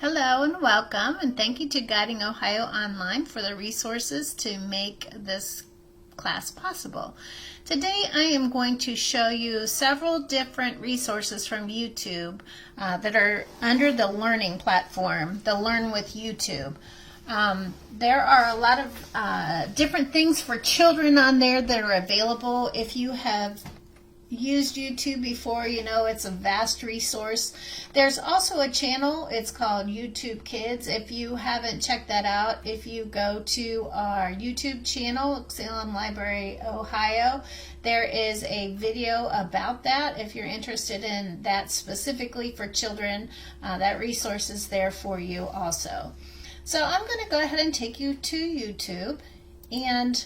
Hello and welcome, and thank you to Guiding Ohio Online for the resources to make this class possible. Today I am going to show you several different resources from YouTube that are under the learning platform, the Learn with YouTube. There are a lot of different things for children on there that are available. If you have used YouTube before, you know it's a vast resource. There's also a channel, it's called YouTube Kids. If you haven't checked that out, if you go to our YouTube channel, Salem Library, Ohio, there is a video about that. If you're interested in that specifically for children, that resource is there for you also. So I'm going to go ahead and take you to YouTube, and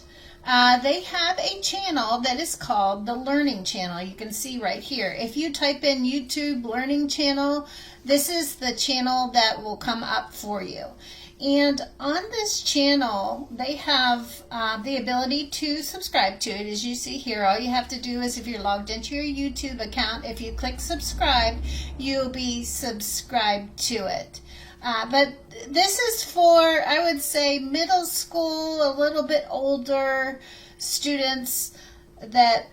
they have a channel that is called the Learning Channel. You can see right here. If you type in YouTube Learning Channel, this is the channel that will come up for you. And on this channel, they have the ability to subscribe to it. As you see here, all you have to do is, if you're logged into your YouTube account, if you click subscribe, you'll be subscribed to it. But this is for, I would say, middle school, a little bit older students that,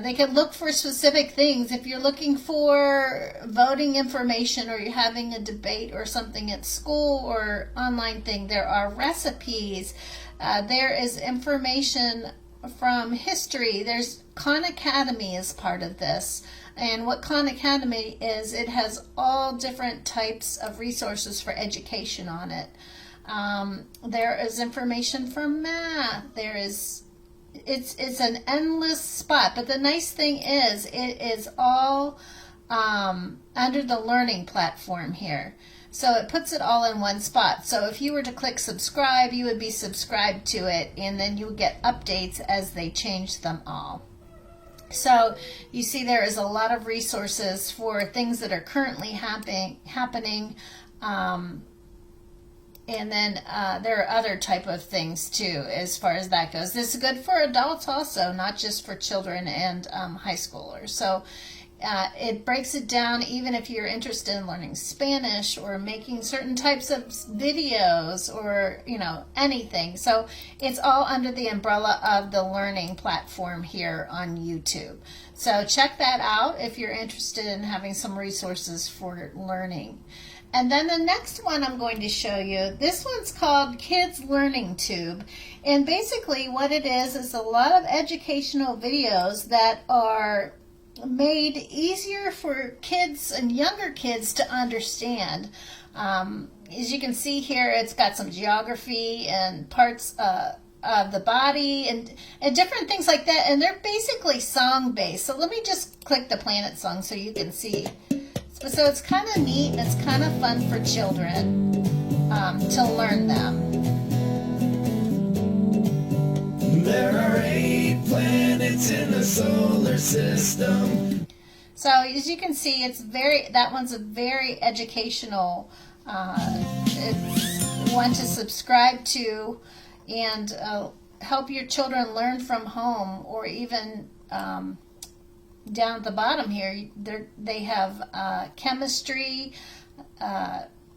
they can look for specific things. If you're looking for voting information, or you're having a debate or something at school or online thing, there are recipes. There is information from history. There's Khan Academy is part of this. And what Khan Academy is, it has all different types of resources for education on it. There is information for math. It's an endless spot. But the nice thing is, it is all under the learning platform here. So it puts it all in one spot. So if you were to click subscribe, you would be subscribed to it, and then you would get updates as they change them all. So you see there is a lot of resources for things that are currently happening, and then there are other type of things too as far as that goes. This is good for adults also, not just for children and high schoolers. So it breaks it down even if you're interested in learning Spanish or making certain types of videos or, anything. So it's all under the umbrella of the learning platform here on YouTube. So check that out if you're interested in having some resources for learning. And then the next one I'm going to show you, this one's called Kids Learning Tube. And basically what it is a lot of educational videos that are made easier for kids and younger kids to understand. As you can see here, it's got some geography and parts of the body and different things like that, and they're basically song based. So let me just click the planet song so you can see. So it's kind of neat and it's kind of fun for children to learn them. There are 8 planets in the solar system. So as you can see, that one's a very educational it's one to subscribe to and help your children learn from home, or even down at the bottom here, they have chemistry,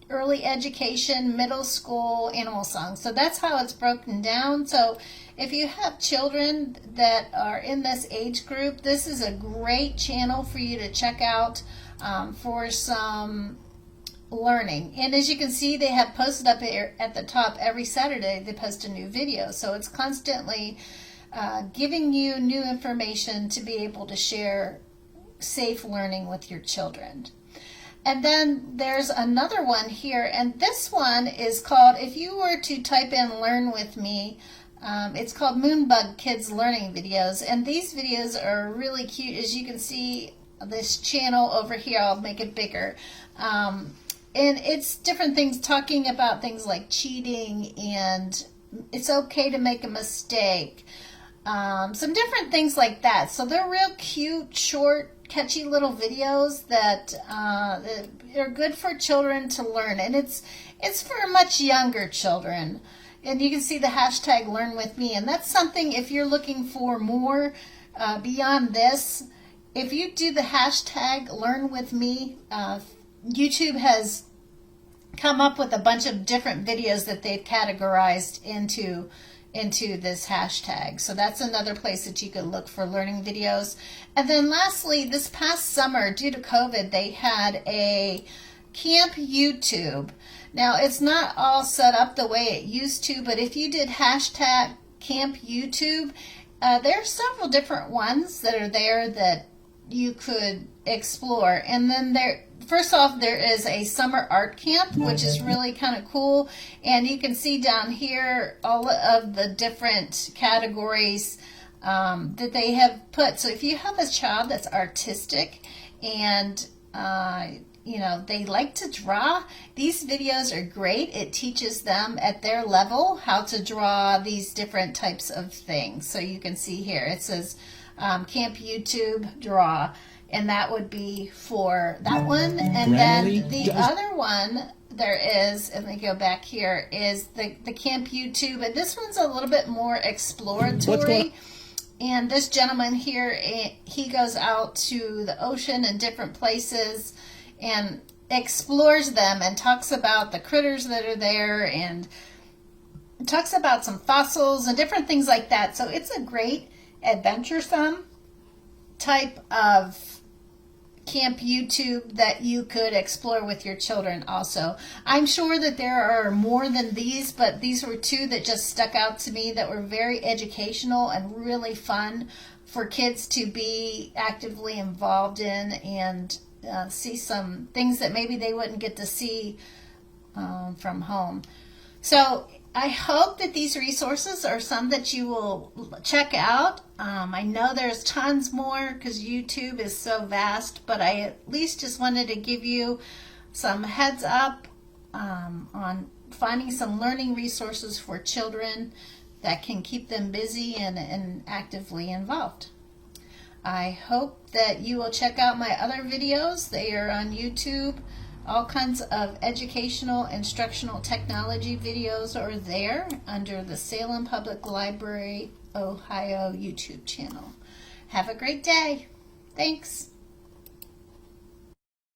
early education, middle school, animal songs. So that's how it's broken down. So if you have children that are in this age group, this is a great channel for you to check out for some learning. And as you can see, they have posted up here at the top every Saturday, they post a new video. So it's constantly giving you new information to be able to share safe learning with your children. And then there's another one here, and this one is called, if you were to type in Learn With Me, it's called Moonbug Kids Learning Videos, and these videos are really cute. As you can see, this channel over here, I'll make it bigger, and it's different things talking about things like cheating, and it's okay to make a mistake, some different things like that. So they're real cute, short, catchy little videos that are good for children to learn, and it's for much younger children. And you can see the hashtag Learn With Me, and that's something, if you're looking for more beyond this, if you do the hashtag Learn With Me, YouTube has come up with a bunch of different videos that they've categorized into this hashtag. So that's another place that you can look for learning videos. And then lastly, this past summer, due to COVID, they had a Camp YouTube. Now, it's not all set up the way it used to, but if you did hashtag Camp YouTube, there are several different ones that are there that you could explore. And then first off, there is a summer art camp, which is really kind of cool. And you can see down here all of the different categories that they have put. So if you have a child that's artistic and they like to draw, these videos are great. It teaches them at their level how to draw these different types of things. So you can see here, it says Camp YouTube Draw, and that would be for that one. And then the other one there is, and we go back here, is the Camp YouTube, and this one's a little bit more exploratory. And this gentleman here, he goes out to the ocean and different places and explores them and talks about the critters that are there and talks about some fossils and different things like that. So it's a great adventuresome type of Camp YouTube that you could explore with your children also. I'm sure that there are more than these, but these were two that just stuck out to me that were very educational and really fun for kids to be actively involved in and see some things that maybe they wouldn't get to see from home. So I hope that these resources are some that you will check out. I know there's tons more because YouTube is so vast, but I at least just wanted to give you some heads up on finding some learning resources for children that can keep them busy and actively involved. I hope that you will check out my other videos. They are on YouTube. All kinds of educational, instructional technology videos are there under the Salem Public Library, Ohio YouTube channel. Have a great day. Thanks.